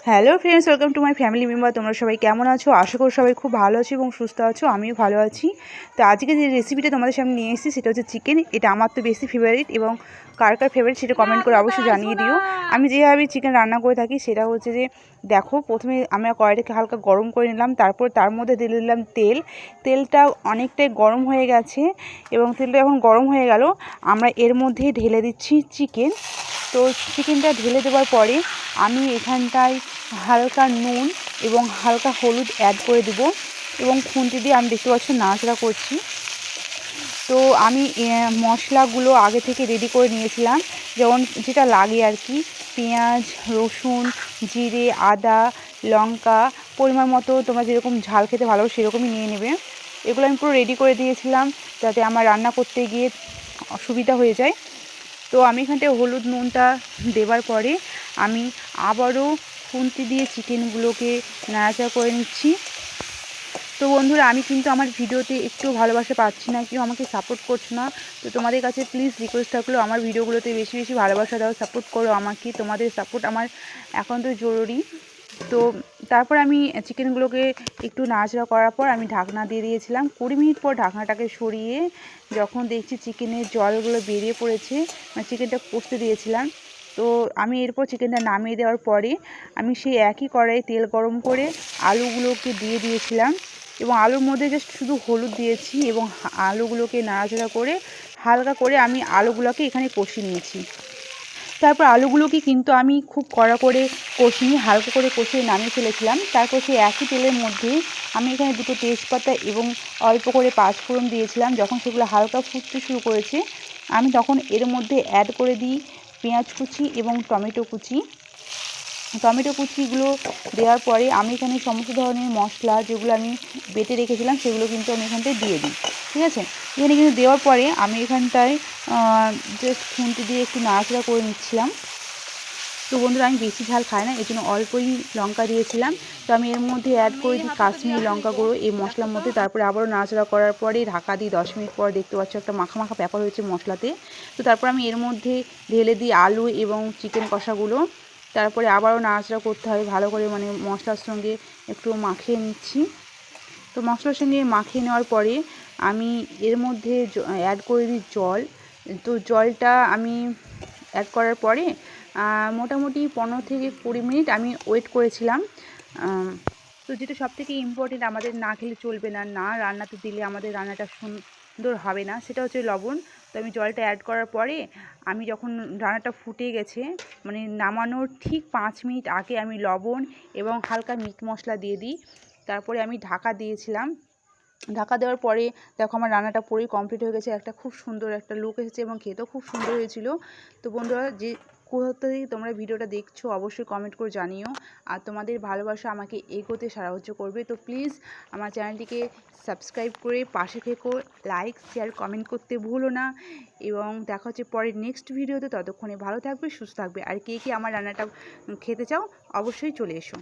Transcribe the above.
Hello friends, welcome to my family member. তোমরা সবাই কেমন আছো? আশা করি সবাই খুব ভালো আছো এবং সুস্থ আছো। আমিও ভালো আছি। তো আজকে যে রেসিপিটা তোমাদের সামনে নিয়ে এসেছি সেটা হচ্ছে চিকেন। এটা আমার তো বেশি ফেভারিট, এবং কার কার ফেভারিট সেটা কমেন্ট করে অবশ্যই জানিয়ে দিও। আমি যেভাবে চিকেন রান্না করে থাকি সেটা হচ্ছে যে, দেখো, প্রথমে আমি কড়াইটাকে হালকা গরম করে নিলাম, তারপর তার মধ্যে দিয়ে দিলাম তেলটা অনেকটাই গরম হয়ে গেছে, এবং তেলটা যখন গরম হয়ে গেল আমরা এর মধ্যে ঢেলে দিচ্ছি চিকেন। তো চিকেনটা ঢেলে দেওয়ার পরে আমি এখানটায় হালকা নুন এবং হালকা হলুদ অ্যাড করে দেব, এবং খুন্তি দিয়ে আমি দেখতে পাচ্ছি নাড়াচাড়া করছি। তো আমি মশলাগুলো আগে থেকে রেডি করে নিয়েছিলাম, যেমন যেটা লাগে আর কি, পেঁয়াজ, রসুন, জিরে, আদা, লঙ্কা, পরিমাণ মতো তোমরা যেরকম ঝাল খেতে ভালো সেরকমই নিয়ে নেবে। এগুলো আমি পুরো রেডি করে দিয়েছিলাম যাতে আমার রান্না করতে গিয়ে অসুবিধা হয়ে যায়। তো আমি এখানটায় হলুদ নুনটা দেওয়ার পরে আমি আবারও খুন্তি দিয়ে চিকেনগুলোকে নাড়াচাড়া করে নিচ্ছি। তো বন্ধুরা, আমি কিন্তু আমার ভিডিওতে একটু ভালোবাসা পাচ্ছি না, কেউ আমাকে সাপোর্ট করছো না। তো তোমাদের কাছে প্লিজ রিকোয়েস্ট থাকলো, আমার ভিডিওগুলোতে বেশি বেশি ভালোবাসা দাও, সাপোর্ট করো আমাকে। তোমাদের সাপোর্ট আমার এখন তো জরুরি। তো তারপর আমি চিকেনগুলোকে একটু নাড়াচাড়া করার পর আমি ঢাকনা দিয়ে দিয়েছিলাম। 20 মিনিট পর ঢাকনাটাকে সরিয়ে যখন দেখছি চিকেনের জলগুলো বেরিয়ে পড়েছে, মানে চিকেনটা কষতে দিয়েছিলাম, তো আমি এরপর চিকেনটা নামিয়ে দেওয়ার পরে আমি সেই একই কড়াইয়ে তেল গরম করে আলুগুলোকে দিয়ে দিয়েছিলাম, এবং আলুর মধ্যে জাস্ট শুধু হলুদ দিয়েছি, এবং আলুগুলোকে নাড়াচাড়া করে হালকা করে আমি আলুগুলোকে এখানে কষিয়ে নিয়েছি। তারপর আলুগুলোকে কিন্তু আমি খুব কড়া করে কষিয়ে হালকা করে কষিয়ে নামিয়ে ফেলেছিলাম। তারপর সেই একই তেলের মধ্যে আমি এখানে 2টো তেজপাতা এবং অল্প করে পাঁচফোড়ন দিয়েছিলাম। যখন সেগুলো হালকা ফুটতে শুরু করেছে আমি তখন এর মধ্যে অ্যাড করে দিই পেঁয়াজ কুচি এবং টমেটো কুচিগুলো দেওয়ার পরে আমি এখানে সমস্ত ধরনের মশলা যেগুলো আমি বেটে রেখেছিলাম সেগুলো কিন্তু আমি এখানটায় দিয়ে দিই। ঠিক আছে, এখানে কিন্তু দেওয়ার পরে আমি এখানটায় জাস্ট খুন্তি দিয়ে একটু নাড়াচাড়া করে নিচ্ছিলাম। তো বন্ধুরা, আমি বেশি ঝাল খাই না, এই জন্য অল্পই লঙ্কা দিয়েছিলাম। তো আমি এর মধ্যে অ্যাড করে দিই কাশ্মীরি লঙ্কা গুঁড়ো এই মশলার মধ্যে। তারপরে আবারও নাড়াচাড়া করার পরে ঢাকা দিই। 10 মিনিট পর দেখতে পাচ্ছ একটা মাখা মাখা ব্যাপার হয়েছে মশলাতে। তো তারপর আমি এর মধ্যে ঢেলে দিই আলু এবং চিকেন কষাগুলো। তারপরে আবারও নাড়াচাড়া করতে হয় ভালো করে, মানে মশলার সঙ্গে একটু মাখিয়ে নিচ্ছি। তো মশলার সঙ্গে মাখিয়ে নেওয়ার পরে আমি এর মধ্যে অ্যাড করে দিই জল। তো জলটা আমি অ্যাড করার পরে মোটামুটি 15 থেকে 20 মিনিট আমি ওয়েট করেছিলাম। তো যেটা সবথেকে ইম্পর্টেন্ট, আমাদের না খেলে চলবে না, না রান্নাতে দিলে আমাদের রান্নাটা সুন্দর হবে না, সেটা হচ্ছে লবণ। তো আমি জলটা অ্যাড করার পরে আমি যখন রান্নাটা ফুটে গেছে, মানে নামানোর ঠিক 5 মিনিট আগে আমি লবণ এবং হালকা মিট মশলা দিয়ে দিই। তারপরে আমি ঢাকা দিয়েছিলাম। ঢাকা দেওয়ার পরে দেখো আমার রান্নাটা পুরোই কমপ্লিট হয়ে গেছে। একটা খুব সুন্দর একটা লুক এসেছে এবং খেতেও খুব সুন্দর হয়েছিল। তো বন্ধুরা, যে কোথা থেকে তোমরা ভিডিওটা দেখছো অবশ্যই কমেন্ট করে জানিও, আর তোমাদের ভালোবাসা আমাকে এগোতে সাহায্য করবে। তো প্লিজ আমার চ্যানেলটিকে সাবস্ক্রাইব করে পাশে থেকো, লাইক শেয়ার কমেন্ট করতে ভুলো না, এবং দেখা হচ্ছে পরের নেক্সট ভিডিওতে। ততক্ষণে ভালো থাকবে, সুস্থ থাকবে, আর কে কে আমার রান্নাটা খেতে চাও অবশ্যই চলে এসো।